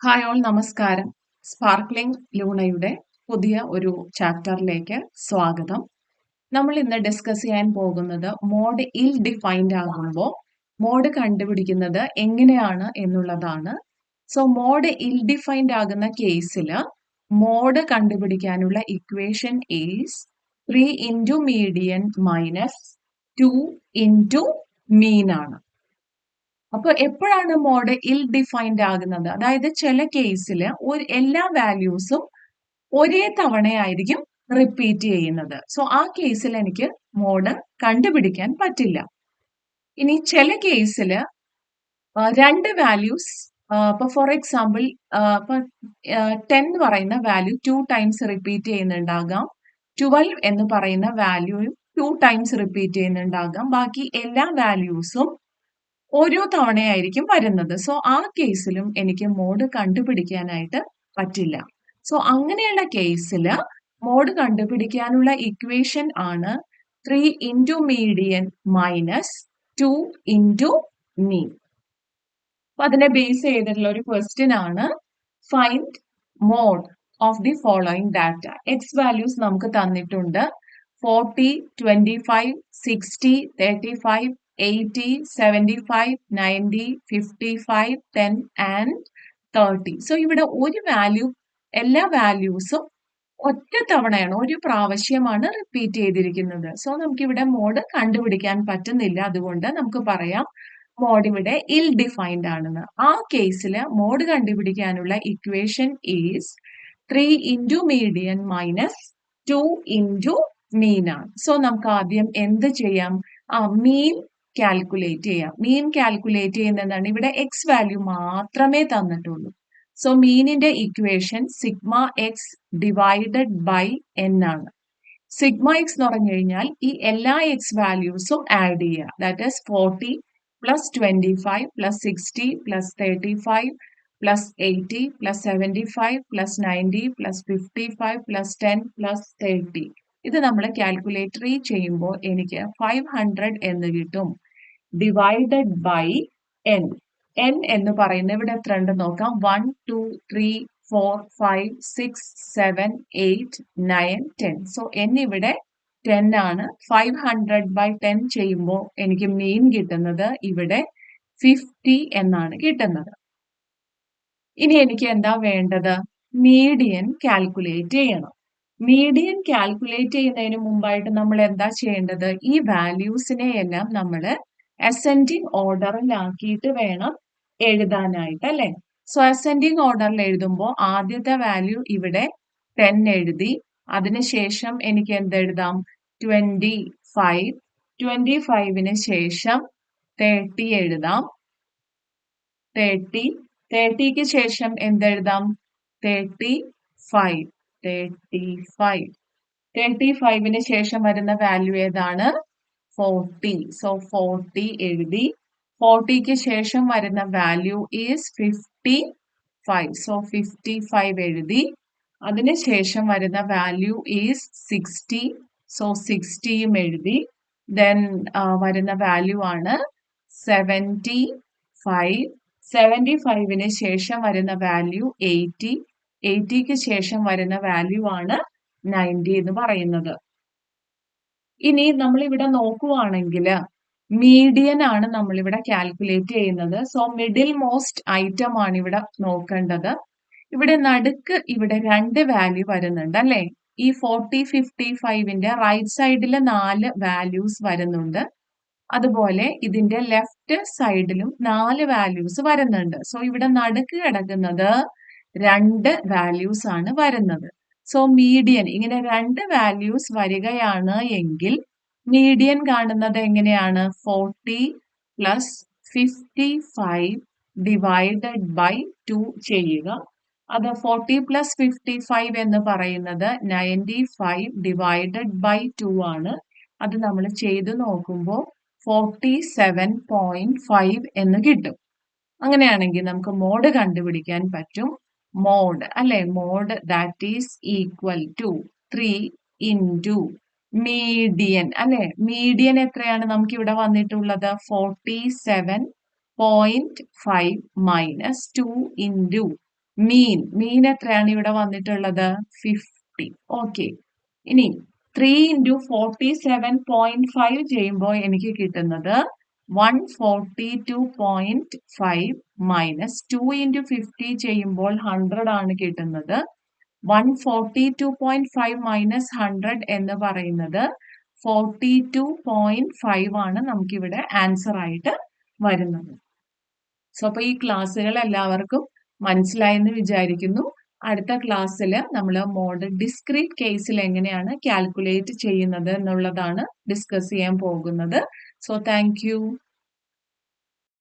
Hi all നമസ്കാരം. Sparkling ലൂണയുടെ പുതിയ ഒരു ചാപ്റ്ററിലേക്ക് സ്വാഗതം. നമ്മൾ ഇന്ന് ഡിസ്കസ് ചെയ്യാൻ പോകുന്നത് മോഡ് ഇൽ ഡിഫൈൻഡ് ആകുമ്പോൾ മോഡ് കണ്ടുപിടിക്കുന്നത് എങ്ങനെയാണ് എന്നുള്ളതാണ്. സോ മോഡ് ഇൽ ഡിഫൈൻഡ് ആകുന്ന കേസിൽ മോഡ് കണ്ടുപിടിക്കാനുള്ള equation is 3 into median minus 2 into മീൻ ആണ്. അപ്പൊ എപ്പോഴാണ് മോഡ് ഇൽ ഡിഫൈൻഡ് ആകുന്നത്? അതായത് ചില കേസിൽ എല്ലാ വാല്യൂസും ഒരേ തവണയായിരിക്കും റിപ്പീറ്റ് ചെയ്യുന്നത്. സോ ആ കേസിൽ എനിക്ക് മോഡ് കണ്ടുപിടിക്കാൻ പറ്റില്ല. ഇനി ചില കേസിൽ രണ്ട് വാല്യൂസ്, ഇപ്പൊ ഫോർ എക്സാമ്പിൾ ഇപ്പൊ 10 എന്ന് പറയുന്ന വാല്യൂ 2 ടൈംസ് റിപ്പീറ്റ് ചെയ്യുന്നുണ്ടാകാം. 12 എന്ന് പറയുന്ന വാല്യൂ 2 ടൈംസ് റിപ്പീറ്റ് ചെയ്യുന്നുണ്ടാകാം. ബാക്കി എല്ലാ വാല്യൂസും ഓരോ തവണയായിരിക്കും വരുന്നത്. സോ ആ കേസിലും എനിക്ക് മോഡ് കണ്ടുപിടിക്കാനായിട്ട് പറ്റില്ല. സോ അങ്ങനെയുള്ള കേസിൽ മോഡ് കണ്ടുപിടിക്കാനുള്ള ഇക്വേഷൻ ആണ് 3 into median minus 2 into mean. അപ്പൊ അതിനെ ബേസ് ചെയ്തിട്ടുള്ള ഒരു ക്വസ്റ്റ്യൻ ആണ് find mode of the following data. X values നമുക്ക് തന്നിട്ടുണ്ട്. 40, 25, 60, 35, 80, 75, 90, 55, 10 and 30. സോ ഇവിടെ ഒരു വാല്യൂ, എല്ലാ വാല്യൂസും ഒറ്റ തവണയാണ്, ഒരു പ്രാവശ്യമാണ് റിപ്പീറ്റ് ചെയ്തിരിക്കുന്നത്. സോ നമുക്ക് ഇവിടെ മോഡ് കണ്ടുപിടിക്കാൻ പറ്റുന്നില്ല. അതുകൊണ്ട് നമുക്ക് പറയാം മോഡ് ഇവിടെ ഇൽ ഡിഫൈൻഡ് ആണെന്ന്. ആ കേസിൽ മോഡ് കണ്ടുപിടിക്കാനുള്ള equation is 3 into median minus 2 into മീൻ ആണ്. സോ നമുക്ക് ആദ്യം എന്ത് ചെയ്യാം? മീൻ കാൽക്കുലേറ്റ് ചെയ്യാം. മീൻ കാൽക്കുലേറ്റ് ചെയ്യുന്നതാണ്. ഇവിടെ എക്സ് വാല്യൂ മാത്രമേ തന്നിട്ടുള്ളൂ. സോ മീനിന്റെ equation sigma x divided by N ആണ്. സിഗ്മ എക്സ് എന്ന് പറഞ്ഞു കഴിഞ്ഞാൽ ഈ എല്ലാ എക്സ് വാല്യൂസും ആഡ് ചെയ്യുക. That is 40 plus 25 plus 60 plus 35 plus 80 plus 75 plus 90 plus 55 plus 10 plus 30. ഇത് നമ്മൾ കാൽക്കുലേറ്ററിൽ ചെയ്യുമ്പോൾ എനിക്ക് 500 എന്ന് കിട്ടും. Divided by N. എൻ എന്ന് പറയുന്നത് ഇവിടെ എത്ര ഉണ്ട് നോക്കാം. 1 2 3 4 5 6 7 8 9 10. സോ എൻ ഇവിടെ 10 ആണ്. 500 ബൈ 10 ചെയ്യുമ്പോൾ എനിക്ക് മീൻ കിട്ടുന്നത് ഇവിടെ 50 എന്നാണ് കിട്ടുന്നത്. ഇനി എനിക്ക് എന്താ വേണ്ടത്? മീഡിയൻ കാൽക്കുലേറ്റ് ചെയ്യണം. മീഡിയൻ കാൽക്കുലേറ്റ് ചെയ്യുന്നതിന് മുമ്പായിട്ട് നമ്മൾ എന്താ ചെയ്യേണ്ടത്? ഈ വാല്യൂസിനെ എല്ലാം നമ്മൾ അസെൻഡിങ് ഓർഡറിലാക്കിയിട്ട് വേണം എഴുതാനായിട്ട്, അല്ലെ? സോ അസെൻഡിങ് ഓർഡറിൽ എഴുതുമ്പോൾ ആദ്യത്തെ വാല്യൂ ഇവിടെ 10 എഴുതി. അതിനുശേഷം എനിക്ക് എന്തെഴുതാം? 25. 25ന് ശേഷം 30 എഴുതാം. 30ക്ക് ശേഷം എന്തെഴുതാം? 35. 35ന് ശേഷം വരുന്ന വാല്യൂ ഏതാണ്? 40. സോ 40 എഴുതി. 40ക്ക് ശേഷം വരുന്ന വാല്യൂ ഈസ് 55. സോ 55 എഴുതി. അതിനുശേഷം വരുന്ന വാല്യൂ ഈസ് 60. സോ 60യും എഴുതി. ദെൻ വരുന്ന വാല്യൂ ആണ് 75. 75ന് ശേഷം വരുന്ന വാല്യൂ 80. 80ക്ക് ശേഷം വരുന്ന വാല്യൂ ആണ് 90 എന്ന് പറയുന്നത്. ഇനി നമ്മൾ ഇവിടെ നോക്കുവാണെങ്കിൽ മീഡിയൻ ആണ് നമ്മളിവിടെ കാൽക്കുലേറ്റ് ചെയ്യുന്നത്. സോ മിഡിൽ മോസ്റ്റ് ഐറ്റം ആണ് ഇവിടെ നോക്കേണ്ടത്. ഇവിടെ നടുക്ക് ഇവിടെ രണ്ട് വാല്യൂ വരുന്നുണ്ട്, അല്ലെ? ഈ 40 55ന്റെ റൈറ്റ് സൈഡിൽ 4 വാല്യൂസ് വരുന്നുണ്ട്. അതുപോലെ ഇതിന്റെ ലെഫ്റ്റ് സൈഡിലും 4 വാല്യൂസ് വരുന്നുണ്ട്. സോ ഇവിടെ നടുക്ക് കിടക്കുന്നത് 2 വാല്യൂസ് ആണ് വരുന്നത്. സോ മീഡിയൻ ഇങ്ങനെ 2 വാല്യൂസ് വരികയാണ് എങ്കിൽ മീഡിയൻ കാണുന്നത് എങ്ങനെയാണ്? 40 പ്ലസ് 55 ഡിവൈഡഡ് ബൈ 2 ചെയ്യുക. അത് 40 പ്ലസ് 55 എന്ന് പറയുന്നത് 95 ഡിവൈഡഡ് ബൈ 2 ആണ്. അത് നമ്മൾ ചെയ്ത് നോക്കുമ്പോൾ 47.5 എന്ന് കിട്ടും. അങ്ങനെയാണെങ്കിൽ നമുക്ക് മോഡ് കണ്ടുപിടിക്കാൻ പറ്റും. മോഡ്, അല്ലെ? Mode that is equal to 3 into median, അല്ലെ? മീഡിയൻ എത്രയാണ് നമുക്ക് ഇവിടെ വന്നിട്ടുള്ളത്? 47.5 മൈനസ് 2 ഇൻറ്റു മീൻ എത്രയാണ് ഇവിടെ വന്നിട്ടുള്ളത്? 50. ഓക്കെ. ഇനി 3 into 47.5 ചെയ്യുമ്പോൾ എനിക്ക് കിട്ടുന്നത് 142.5 മൈനസ് 2 into 50 ചെയ്യുമ്പോൾ 100 ആണ് കിട്ടുന്നത്. 142.5 മൈനസ് 100 എന്ന് പറയുന്നത് 42.5 ആണ് നമുക്കിവിടെ ആൻസർ ആയിട്ട് വരുന്നത്. സോ അപ്പൊ ഈ ക്ലാസ്സുകൾ എല്ലാവർക്കും മനസ്സിലായെന്ന് വിചാരിക്കുന്നു. അടുത്ത ക്ലാസ്സിൽ നമ്മൾ മോഡ് ഡിസ്ക്രീറ്റ് കേസിൽ എങ്ങനെയാണ് കാൽക്കുലേറ്റ് ചെയ്യുന്നത് എന്നുള്ളതാണ് ഡിസ്കസ് ചെയ്യാൻ പോകുന്നത്. So thank you.